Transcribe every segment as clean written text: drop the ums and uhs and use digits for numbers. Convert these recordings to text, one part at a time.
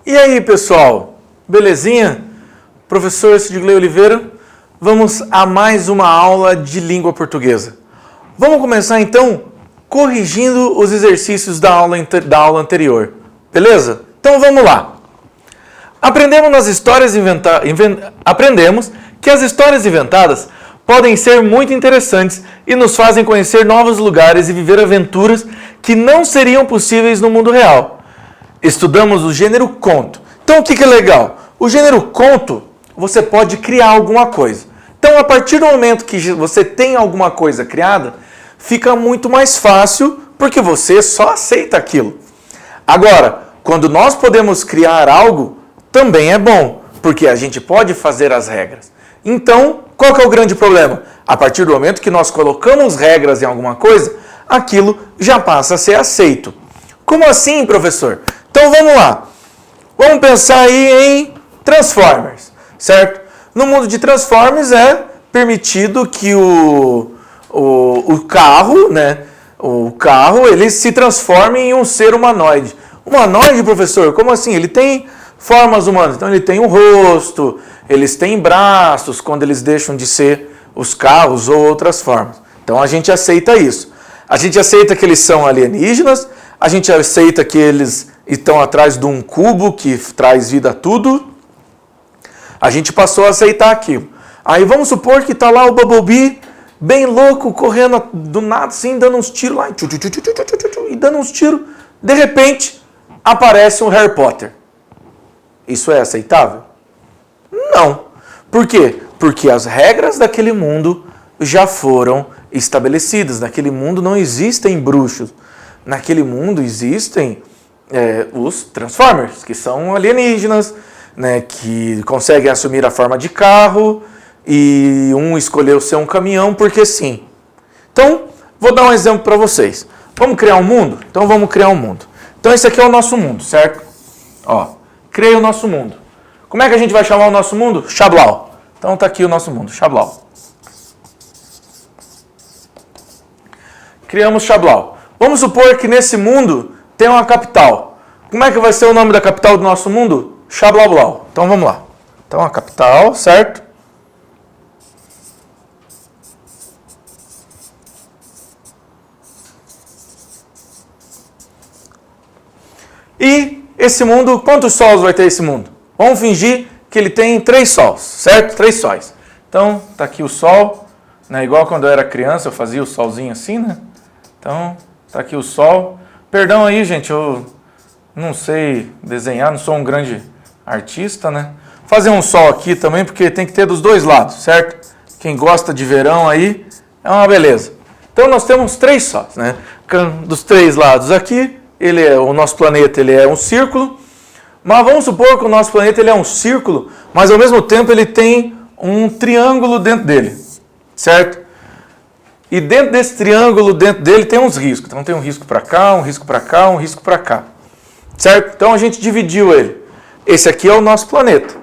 E aí, pessoal? Belezinha? Professor Sidgley Oliveira, vamos a mais uma aula de língua portuguesa. Vamos começar então corrigindo os exercícios da aula anterior, beleza? Então vamos lá. Aprendemos que as histórias inventadas podem ser muito interessantes e nos fazem conhecer novos lugares e viver aventuras que não seriam possíveis no mundo real. Estudamos o gênero conto. Então o que é legal? O gênero conto, você pode criar alguma coisa. Então a partir do momento que você tem alguma coisa criada, fica muito mais fácil porque você só aceita aquilo. Agora, quando nós podemos criar algo, também é bom, porque a gente pode fazer as regras. Então, qual que é o grande problema? A partir do momento que nós colocamos regras em alguma coisa, aquilo já passa a ser aceito. Como assim, professor? Então vamos lá. Vamos pensar aí em Transformers, certo? No mundo de Transformers é permitido que o carro, né? O carro, ele se transforme em um ser humanoide. Humanoide, professor? Como assim? Ele tem formas humanas. Então ele tem um rosto, eles têm braços, quando eles deixam de ser os carros ou outras formas. Então a gente aceita isso. A gente aceita que eles são alienígenas, a gente aceita que eles estão atrás de um cubo que traz vida a tudo. A gente passou a aceitar aquilo. Aí vamos supor que está lá o Bumblebee, bem louco, correndo do nada, assim, dando uns tiros lá, e dando uns tiros. De repente, aparece um Harry Potter. Isso é aceitável? Não. Por quê? Porque as regras daquele mundo já foram estabelecidas. Naquele mundo não existem bruxos. Naquele mundo existem os Transformers, que são alienígenas, né, que conseguem assumir a forma de carro, e um escolheu ser um caminhão porque sim. Então, vou dar um exemplo para vocês. Vamos criar um mundo? Então vamos criar um mundo. Então esse aqui é o nosso mundo, certo? Ó, criei o nosso mundo. Como é que a gente vai chamar o nosso mundo? Xablau. Então tá aqui o nosso mundo, Xablau. Criamos Xablau. Vamos supor que nesse mundo tem uma capital. Como é que vai ser o nome da capital do nosso mundo? Xablablau. Então vamos lá. Então a capital, certo? E esse mundo, quantos sols vai ter esse mundo? Vamos fingir que ele tem 3 sols, certo? 3 sóis. Então, tá aqui o sol, né? Igual quando eu era criança, eu fazia o solzinho assim, né? Então, tá aqui o sol. Perdão aí, gente, eu não sei desenhar, não sou um grande artista, né? Vou fazer um sol aqui também, porque tem que ter dos dois lados, certo? Quem gosta de verão aí, é uma beleza. Então, nós temos 3 sóis, né? Dos 3 lados aqui, o nosso planeta ele é um círculo, mas vamos supor que o nosso planeta ele é um círculo, mas ao mesmo tempo ele tem um triângulo dentro dele, certo? E dentro desse triângulo, dentro dele tem uns riscos. Então tem um risco para cá, um risco para cá, um risco para cá, certo? Então a gente dividiu ele. Esse aqui é o nosso planeta.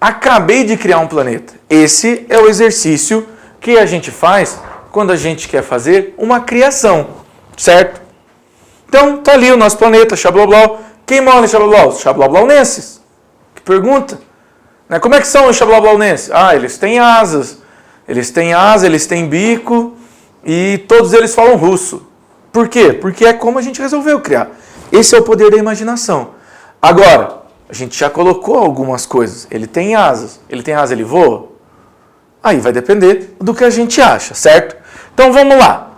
Acabei de criar um planeta. Esse é o exercício que a gente faz quando a gente quer fazer uma criação, certo? Então, tá ali o nosso planeta, Xablablau. Quem mora em Xablablau? Os xablablauenses. Que pergunta. Né? Como é que são os xablablauenses? Ah, eles têm asas. Eles têm asa, eles têm bico e todos eles falam russo. Por quê? Porque é como a gente resolveu criar. Esse é o poder da imaginação. Agora, a gente já colocou algumas coisas. Ele tem asas. Ele tem asa, ele voa? Aí vai depender do que a gente acha, certo? Então, vamos lá.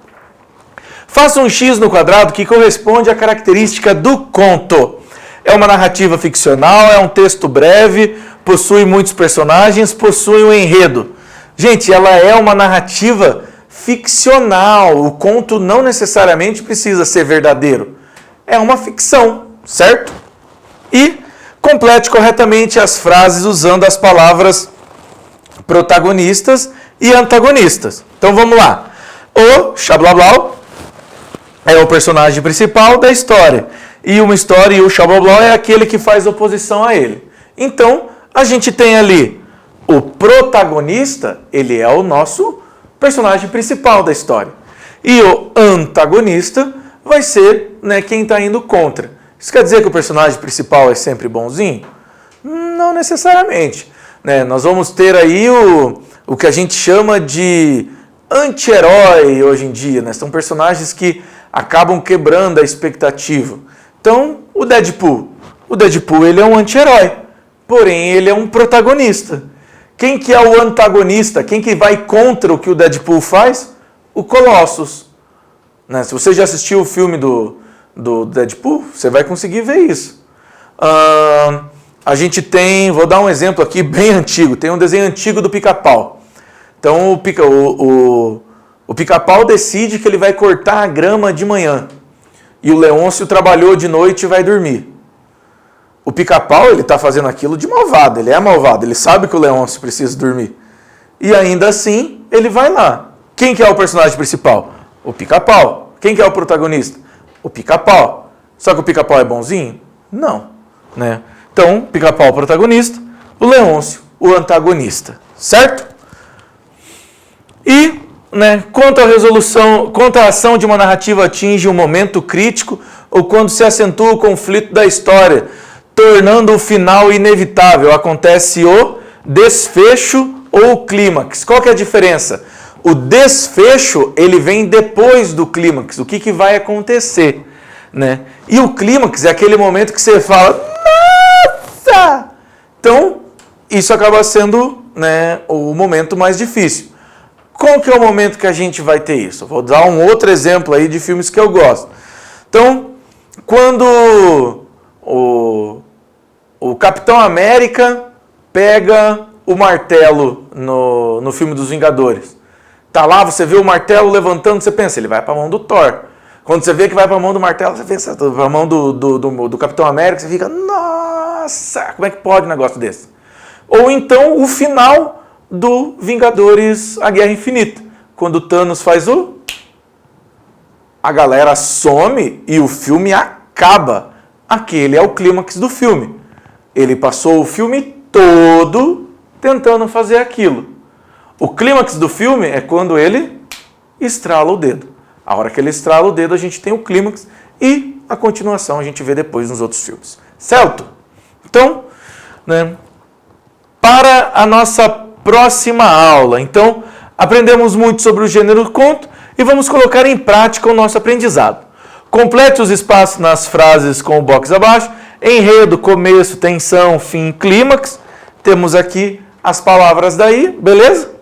Faça um X no quadrado que corresponde à característica do conto. É uma narrativa ficcional, é um texto breve, possui muitos personagens, possui um enredo. Gente, ela é uma narrativa ficcional. O conto não necessariamente precisa ser verdadeiro. É uma ficção, certo? E complete corretamente as frases usando as palavras protagonistas e antagonistas. Então vamos lá. O Xablablau é o personagem principal da história. E uma história, e o Xablablau é aquele que faz oposição a ele. Então, a gente tem ali o protagonista, ele é o nosso personagem principal da história. E o antagonista vai ser, né, quem está indo contra. Isso quer dizer que o personagem principal é sempre bonzinho? Não necessariamente, né? Nós vamos ter aí o que a gente chama de anti-herói hoje em dia, né? São personagens que acabam quebrando a expectativa. Então, o Deadpool ele é um anti-herói, porém ele é um protagonista. Quem que é o antagonista? Quem que vai contra o que o Deadpool faz? O Colossus. Né? Se você já assistiu o filme do Deadpool, você vai conseguir ver isso. A gente tem, vou dar um exemplo aqui bem antigo, tem um desenho antigo do Pica-Pau. Então o Pica-Pau decide que ele vai cortar a grama de manhã. E o Leôncio trabalhou de noite e vai dormir. O Pica-Pau, ele está fazendo aquilo de malvado, ele é malvado, ele sabe que o Leôncio precisa dormir. E ainda assim, ele vai lá. Quem que é o personagem principal? O Pica-Pau. Quem que é o protagonista? O Pica-Pau. Só que o Pica-Pau é bonzinho? Não. Né? Então, Pica-Pau é o protagonista, o Leôncio o antagonista. Certo? E, né, quanto a ação de uma narrativa atinge um momento crítico ou quando se acentua o conflito da história, tornando o final inevitável, acontece o desfecho ou o clímax. Qual que é a diferença? O desfecho, ele vem depois do clímax, o que vai acontecer, né? E o clímax é aquele momento que você fala, nossa! Então, isso acaba sendo, né, o momento mais difícil. Qual que é o momento que a gente vai ter isso? Eu vou dar um outro exemplo aí de filmes que eu gosto. Então, quando o Capitão América pega o martelo no filme dos Vingadores. Tá lá, você vê o martelo levantando, você pensa, ele vai para a mão do Thor. Quando você vê que vai para a mão do martelo, você pensa, para a mão do Capitão América, você fica, nossa, como é que pode um negócio desse? Ou então o final do Vingadores A Guerra Infinita. Quando o Thanos faz a galera some e o filme acaba. Aquele é o clímax do filme. Ele passou o filme todo tentando fazer aquilo. O clímax do filme é quando ele estrala o dedo. A hora que ele estrala o dedo, a gente tem o clímax e a continuação a gente vê depois nos outros filmes. Certo? Então, né, para a nossa próxima aula. Então, aprendemos muito sobre o gênero conto e vamos colocar em prática o nosso aprendizado. Complete os espaços nas frases com o box abaixo. Enredo, começo, tensão, fim, clímax. Temos aqui as palavras daí, beleza?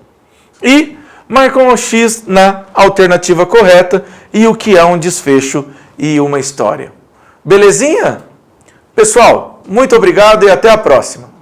E marcam o X na alternativa correta e o que é um desfecho e uma história. Belezinha? Pessoal, muito obrigado e até a próxima.